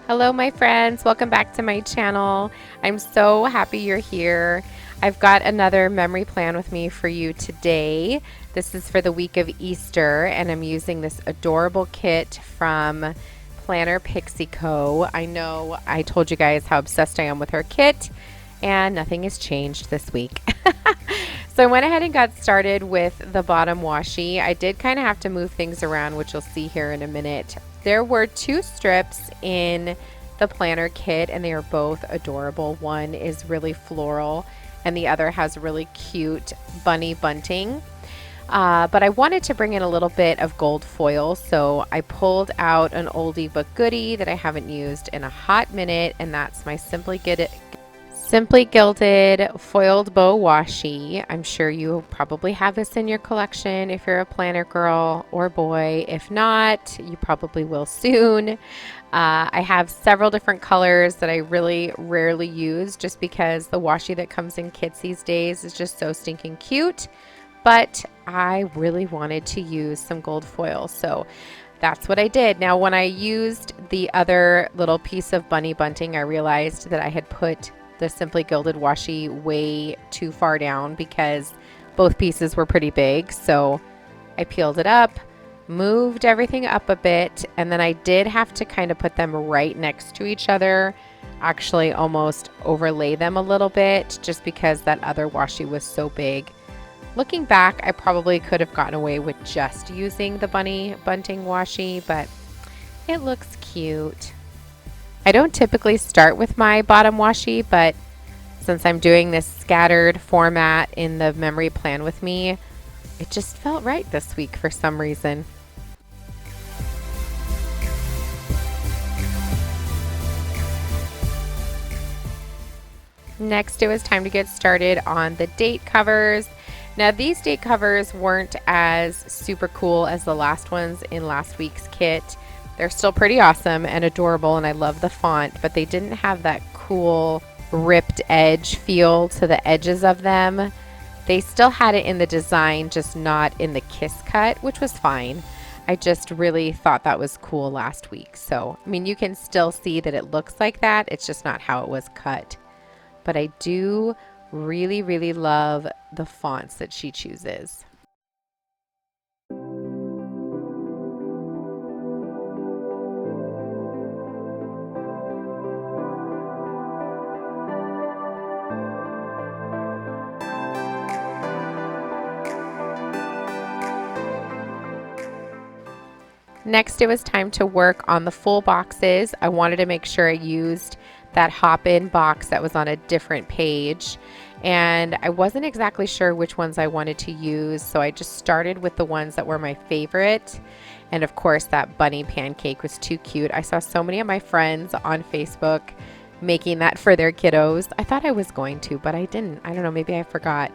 Hello my friends, welcome back to my channel. I'm so happy you're here. I've got another memory plan with me for you today. This is for the week of Easter and I'm using this adorable kit from Planner Pixie Co. I know I told you guys how obsessed I am with her kit and nothing has changed this week. So I went ahead and got started with the bottom washi. I did kind of have to move things around, which you'll see here in a minute. There were two strips in the planner kit and they are both adorable. One is really floral and the other has really cute bunny bunting. But I wanted to bring in a little bit of gold foil, so I pulled out an oldie but goodie that I haven't used in a hot minute, and that's my Simply Gilded Foiled Bow Washi. I'm sure you probably have this in your collection if you're a planner girl or boy. If not, you probably will soon. I have several different colors that I really rarely use just because the washi that comes in kits these days is just so stinking cute. But I really wanted to use some gold foil, so that's what I did. Now, when I used the other little piece of bunny bunting, I realized that I had put the Simply Gilded washi way too far down because both pieces were pretty big. So I peeled it up, moved everything up a bit, and then I did have to kind of put them right next to each other, actually almost overlay them a little bit just because that other washi was so big. Looking back, I probably could have gotten away with just using the bunny bunting washi, but it looks cute. I don't typically start with my bottom washi, but since I'm doing this scattered format in the memory plan with me, it just felt right this week for some reason. Next, it was time to get started on the date covers. Now, these date covers weren't as super cool as the last ones in last week's kit. They're still pretty awesome and adorable, and I love the font, but they didn't have that cool ripped edge feel to the edges of them. They still had it in the design, just not in the kiss cut, which was fine. I just really thought that was cool last week. So, I mean, you can still see that it looks like that. It's just not how it was cut. But I do really, really love the fonts that she chooses. Next, it was time to work on the full boxes. I wanted to make sure I used that hop-in box that was on a different page, and I wasn't exactly sure which ones I wanted to use, so I just started with the ones that were my favorite. And of course, that bunny pancake was too cute. I saw so many of my friends on Facebook making that for their kiddos. I thought I was going to, but I didn't. I don't know, maybe I forgot.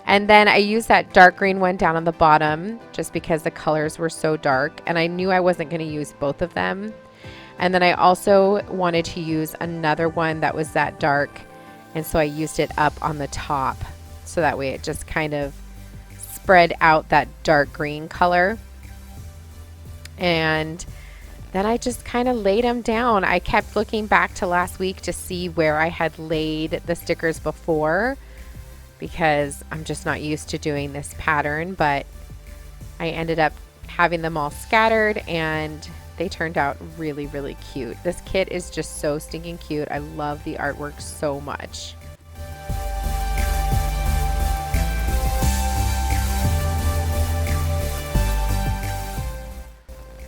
And then I used that dark green one down on the bottom just because the colors were so dark and I knew I wasn't going to use both of them. And then I also wanted to use another one that was that dark, and so I used it up on the top so that way it just kind of spread out that dark green color. And then I just kind of laid them down. I kept looking back to last week to see where I had laid the stickers before, because I'm just not used to doing this pattern, but I ended up having them all scattered and they turned out really, really cute. This kit is just so stinking cute. I love the artwork so much.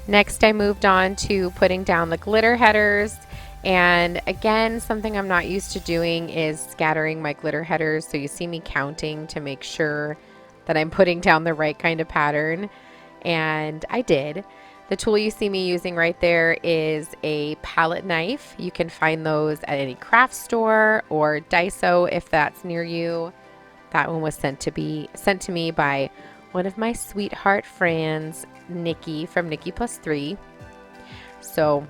Next, I moved on to putting down the glitter headers. And again, something I'm not used to doing is scattering my glitter headers. So you see me counting to make sure that I'm putting down the right kind of pattern. And I did. The tool you see me using right there is a palette knife. You can find those at any craft store or Daiso if that's near you. That one was sent to me by one of my sweetheart friends, Nikki from Nikki Plus 3. So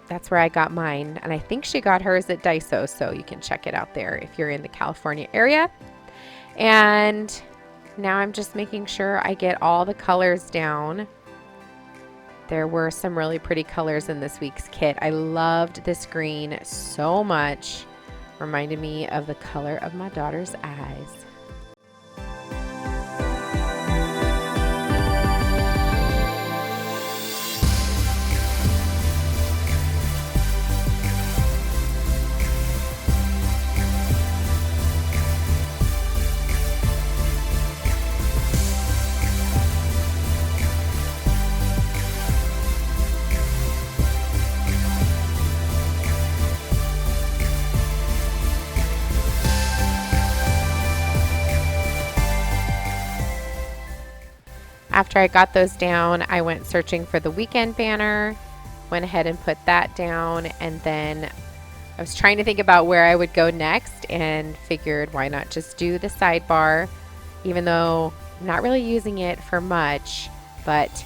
that's where I got mine, and I think she got hers at Daiso, so you can check it out there if you're in the California area. And now I'm just making sure I get all the colors down There were some really pretty colors in this week's kit. I loved this green so much. Reminded me of the color of my daughter's eyes. After I got those down, I went searching for the weekend banner, went ahead and put that down, and then I was trying to think about where I would go next and figured why not just do the sidebar, even though I'm not really using it for much, but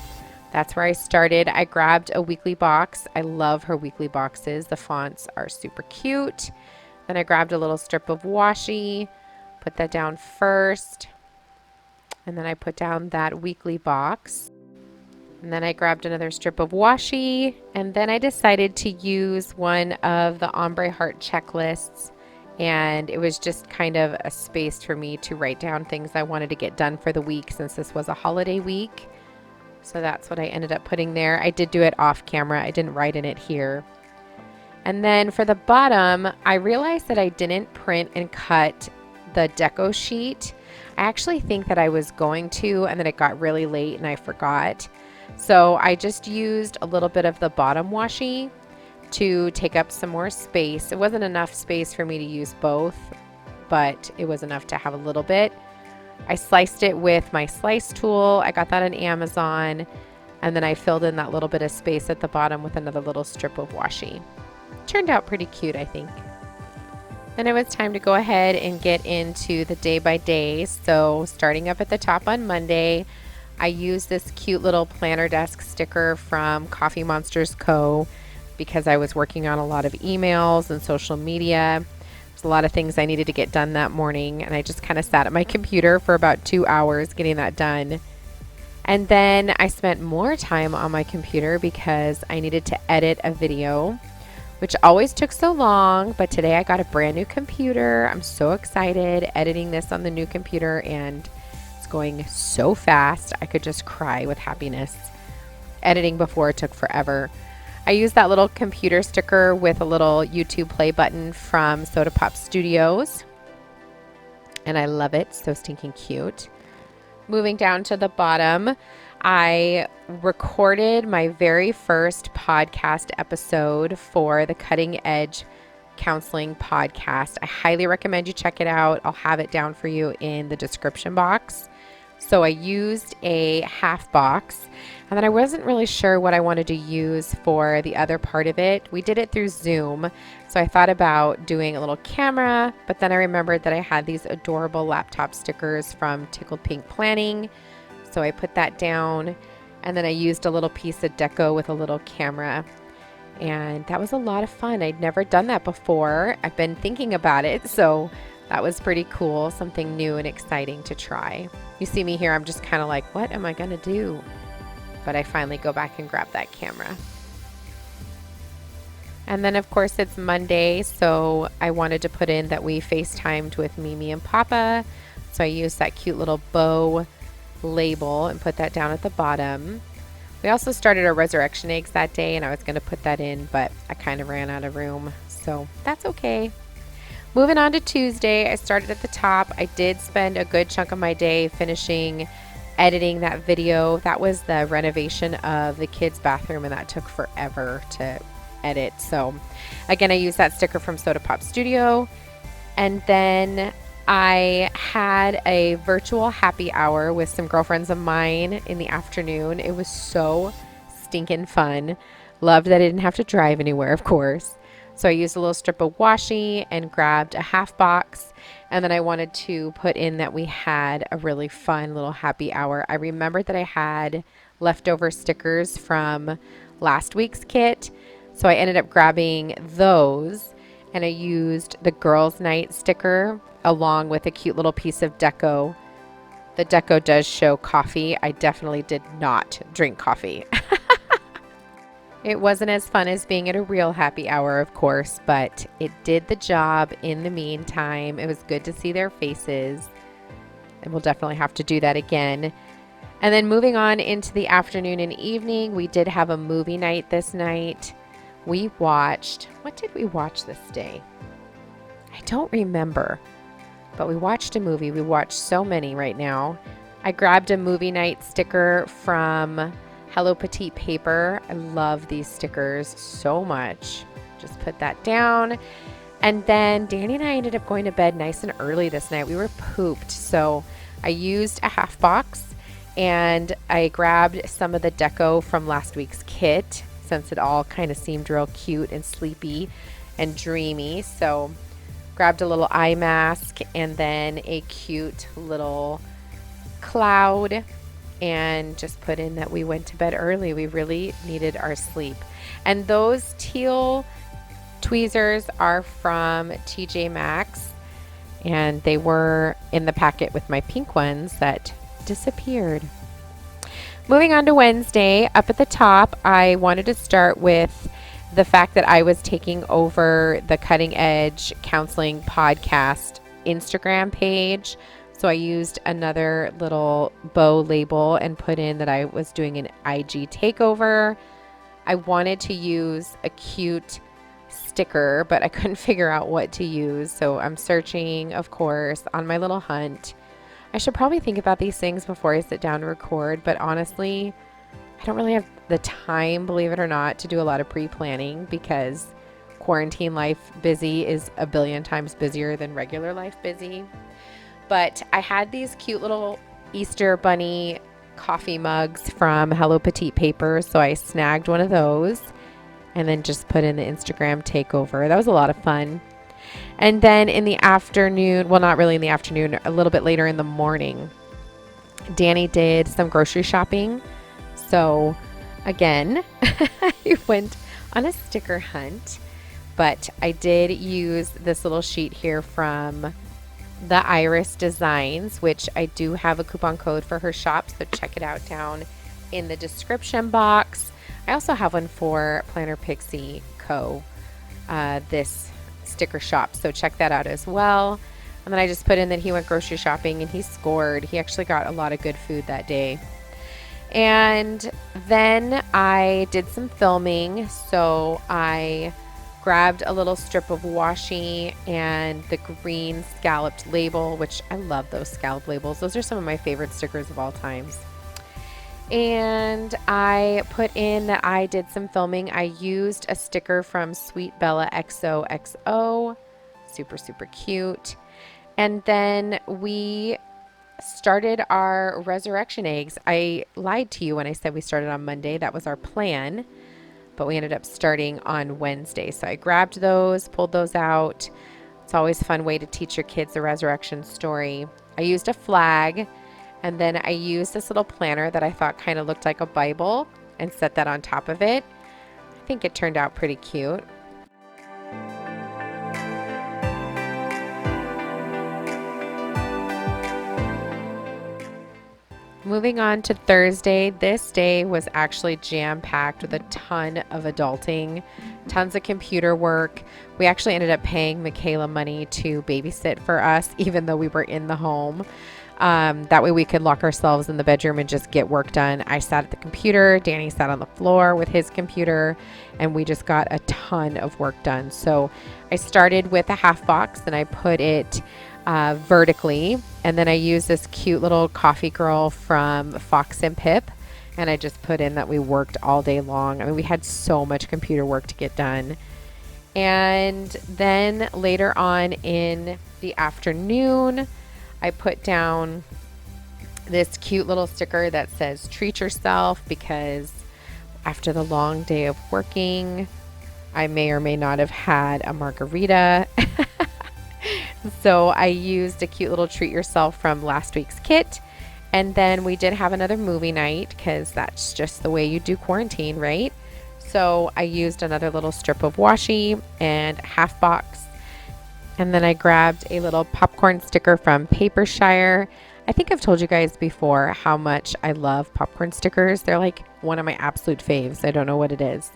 that's where I started. I grabbed a weekly box. I love her weekly boxes. The fonts are super cute. Then I grabbed a little strip of washi, put that down first. And then I put down that weekly box. And then I grabbed another strip of washi. And then I decided to use one of the ombre heart checklists. And it was just kind of a space for me to write down things I wanted to get done for the week since this was a holiday week. So that's what I ended up putting there. I did do it off camera. I didn't write in it here. And then for the bottom, I realized that I didn't print and cut the deco sheet. I actually think that I was going to, and then it got really late and I forgot. So I just used a little bit of the bottom washi to take up some more space. It wasn't enough space for me to use both, but it was enough to have a little bit. I sliced it with my slice tool. I got that on Amazon, and then I filled in that little bit of space at the bottom with another little strip of washi. Turned out pretty cute, I think. Then it was time to go ahead and get into the day by day. So starting up at the top on Monday, I used this cute little planner desk sticker from Coffee Monsters Co. because I was working on a lot of emails and social media. There's a lot of things I needed to get done that morning, and I just kind of sat at my computer for about 2 hours getting that done. And then I spent more time on my computer because I needed to edit a video, which always took so long, but today I got a brand new computer. I'm so excited editing this on the new computer, and it's going so fast. I could just cry with happiness. Editing before took forever. I used that little computer sticker with a little YouTube play button from Soda Pop Studios, and I love it. So stinking cute. Moving down to the bottom, I recorded my very first podcast episode for the Cutting Edge Counseling podcast. I highly recommend you check it out. I'll have it down for you in the description box. So I used a half box, and then I wasn't really sure what I wanted to use for the other part of it. We did it through Zoom, so I thought about doing a little camera, but then I remembered that I had these adorable laptop stickers from Tickled Pink Planning. So I put that down, and then I used a little piece of deco with a little camera, and that was a lot of fun. I'd never done that before. I've been thinking about it, so that was pretty cool, something new and exciting to try. You see me here, I'm just kind of like, what am I gonna do? But I finally go back and grab that camera. And then of course it's Monday, so I wanted to put in that we FaceTimed with Mimi and Papa. So I used that cute little bow label and put that down at the bottom. We also started our resurrection eggs that day, and I was going to put that in, but I kind of ran out of room, so that's okay. Moving on to Tuesday, I started at the top. I did spend a good chunk of my day finishing editing that video. That was the renovation of the kids' bathroom, and that took forever to edit. So again, I used that sticker from Soda Pop Studio, and then I had a virtual happy hour with some girlfriends of mine in the afternoon. It was so stinking fun. Loved that I didn't have to drive anywhere, of course. So I used a little strip of washi and grabbed a half box. And then I wanted to put in that we had a really fun little happy hour. I remembered that I had leftover stickers from last week's kit. So I ended up grabbing those, and I used the girls' night sticker along with a cute little piece of deco. The deco does show coffee. I definitely did not drink coffee. It wasn't as fun as being at a real happy hour, of course, but it did the job in the meantime. It was good to see their faces, and we'll definitely have to do that again. And then moving on into the afternoon and evening, we did have a movie night this night. We watched, what did we watch this day? I don't remember, but we watched a movie. We watched so many right now. I grabbed a movie night sticker from Hello Petite paper. I love these stickers so much. Just put that down. And then Danny and I ended up going to bed nice and early this night. We were pooped. So I used a half box and I grabbed some of the deco from last week's kit since it all kind of seemed real cute and sleepy and dreamy. So grabbed a little eye mask and then a cute little cloud, and just put in that we went to bed early. We really needed our sleep. And those teal tweezers are from TJ Maxx, and they were in the packet with my pink ones that disappeared. Moving on to Wednesday, up at the top, I wanted to start with the fact that I was taking over the Cutting Edge Counseling Podcast Instagram page. So I used another little bow label and put in that I was doing an IG takeover. I wanted to use a cute sticker, but I couldn't figure out what to use. So I'm searching, of course, on my little hunt. I should probably think about these things before I sit down to record, but honestly, I don't really have the time, believe it or not, to do a lot of pre-planning because quarantine life busy is a billion times busier than regular life busy. But I had these cute little Easter bunny coffee mugs from Hello Petite paper, so I snagged one of those and then just put in the Instagram takeover. That was a lot of fun. And then in the afternoon, well, not really in the afternoon, a little bit later in the morning, Danny did some grocery shopping. So again, I went on a sticker hunt, but I did use this little sheet here from the Iris Designs, which I do have a coupon code for her shop, so check it out down in the description box. I also have one for Planner Pixie Co, this sticker shop, so check that out as well. And then I just put in that he went grocery shopping and he scored. He actually got a lot of good food that day. And then I did some filming, so I grabbed a little strip of washi and the green scalloped label, which I love those scallop labels. Those are some of my favorite stickers of all times. And I put in that I did some filming. I used a sticker from SweetBellaXOXO. Super, super cute. And then we started our resurrection eggs. I lied to you when I said we started on Monday. That was our plan, but we ended up starting on Wednesday. So I grabbed those, pulled those out. It's always a fun way to teach your kids the resurrection story. I used a flag, and then I used this little planner that I thought kind of looked like a Bible and set that on top of it. I think it turned out pretty cute. Moving on to Thursday, this day was actually jam-packed with a ton of adulting, tons of computer work. We actually ended up paying Michaela money to babysit for us, even though we were in the home. That way we could lock ourselves in the bedroom and just get work done. I sat at the computer, Danny sat on the floor with his computer, and we just got a ton of work done. So I started with a half box and I put it vertically, and then I used this cute little coffee girl from Fox and Pip, and I just put in that we worked all day long. I mean, we had so much computer work to get done. And then later on in the afternoon, I put down this cute little sticker that says treat yourself, because after the long day of working, I may or may not have had a margarita. So I used a cute little treat yourself from last week's kit. And then we did have another movie night, because that's just the way you do quarantine, right? So I used another little strip of washi and a half box. And then I grabbed a little popcorn sticker from Shire. I think I've told you guys before how much I love popcorn stickers. They're like one of my absolute faves. I don't know what it is.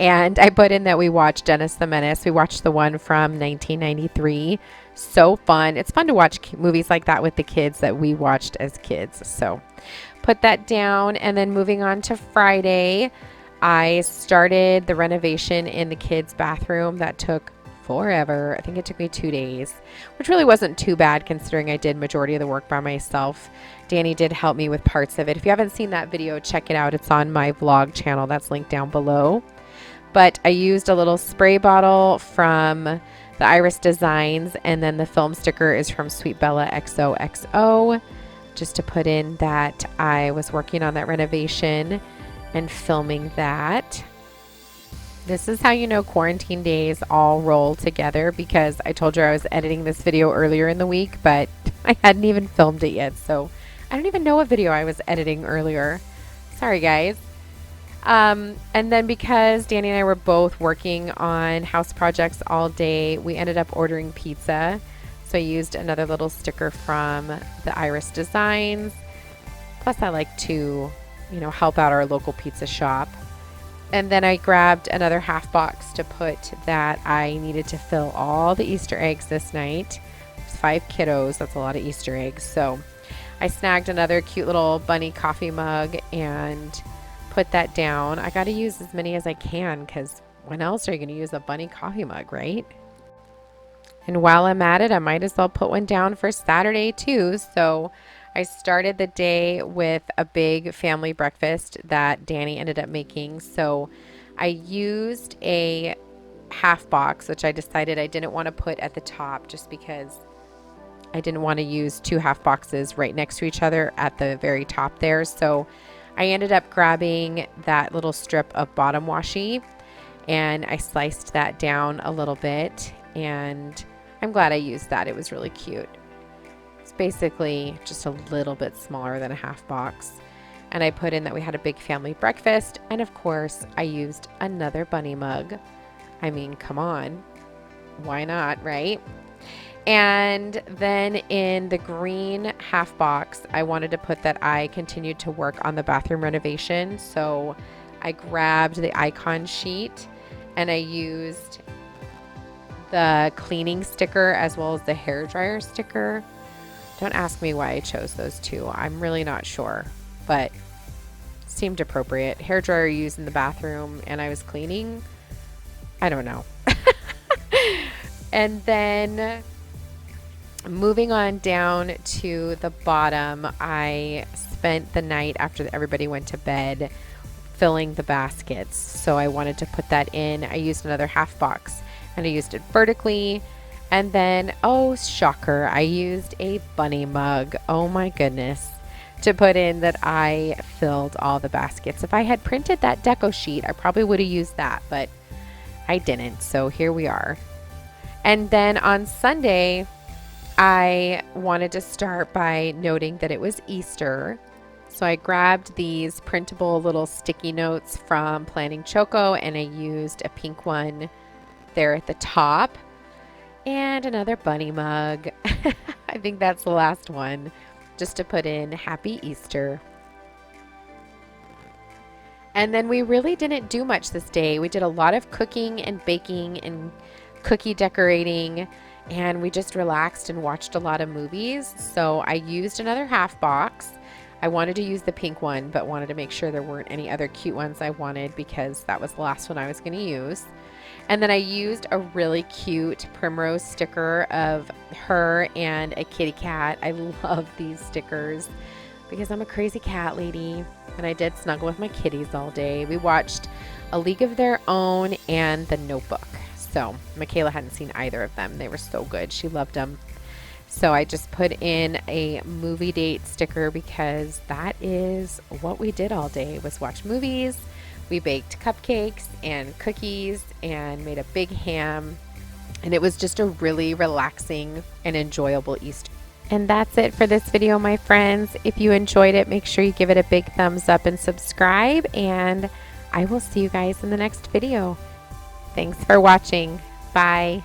And I put in that we watched Dennis the Menace. We watched the one from 1993. So fun. It's fun to watch movies like that with the kids that we watched as kids. So put that down. And then moving on to Friday, I started the renovation in the kids' bathroom. That took forever. I think it took me 2 days, which really wasn't too bad considering I did majority of the work by myself. Danny did help me with parts of it. If you haven't seen that video, check it out. It's on my vlog channel. That's linked down below. But I used a little spray bottle from the Iris Designs, and then the film sticker is from SweetBellaXOXO, just to put in that I was working on that renovation and filming that. This is how you know quarantine days all roll together, because I told you I was editing this video earlier in the week, but I hadn't even filmed it yet. So I don't even know what video I was editing earlier. Sorry, guys. And then because Danny and I were both working on house projects all day, we ended up ordering pizza. So I used another little sticker from the Iris Designs. Plus I like to, help out our local pizza shop. And then I grabbed another half box to put that I needed to fill all the Easter eggs this night. There's 5 kiddos. That's a lot of Easter eggs. So I snagged another cute little bunny coffee mug and put that down. I got to use as many as I can, because when else are you going to use a bunny coffee mug, right? And while I'm at it, I might as well put one down for Saturday too. So I started the day with a big family breakfast that Danny ended up making. So I used a half box, which I decided I didn't want to put at the top just because I didn't want to use 2 half boxes right next to each other at the very top there. So I ended up grabbing that little strip of bottom washi and I sliced that down a little bit, and I'm glad I used that. It was really cute. It's basically just a little bit smaller than a half box. And I put in that we had a big family breakfast, and of course I used another bunny mug. I mean, come on, why not, right? And then in the green half box, I wanted to put that I continued to work on the bathroom renovation. So I grabbed the icon sheet and I used the cleaning sticker as well as the hairdryer sticker. Don't ask me why I chose those 2. I'm really not sure, but seemed appropriate. Hairdryer used in the bathroom and I was cleaning. I don't know. And then moving on down to the bottom, I spent the night after everybody went to bed filling the baskets. So I wanted to put that in. I used another half box and I used it vertically. And then, oh shocker, I used a bunny mug. Oh my goodness. To put in that I filled all the baskets. If I had printed that deco sheet, I probably would have used that, but I didn't. So here we are. And then on Sunday, I wanted to start by noting that it was Easter. So I grabbed these printable little sticky notes from Planning Choco, and I used a pink one there at the top. And another bunny mug. I think that's the last one, just to put in Happy Easter. And then we really didn't do much this day. We did a lot of cooking and baking and cookie decorating, and we just relaxed and watched a lot of movies. So I used another half box. I wanted to use the pink one, but wanted to make sure there weren't any other cute ones I wanted, because that was the last one I was going to use. And then I used a really cute primrose sticker of her and a kitty cat. I love these stickers because I'm a crazy cat lady, and I did snuggle with my kitties all day. We watched A League of Their Own and The Notebook. So Michaela hadn't seen either of them. They were so good. She loved them. So I just put in a movie date sticker because that is what we did all day, was watch movies. We baked cupcakes and cookies and made a big ham. And it was just a really relaxing and enjoyable Easter. And that's it for this video, my friends. If you enjoyed it, make sure you give it a big thumbs up and subscribe. And I will see you guys in the next video. Thanks for watching. Bye.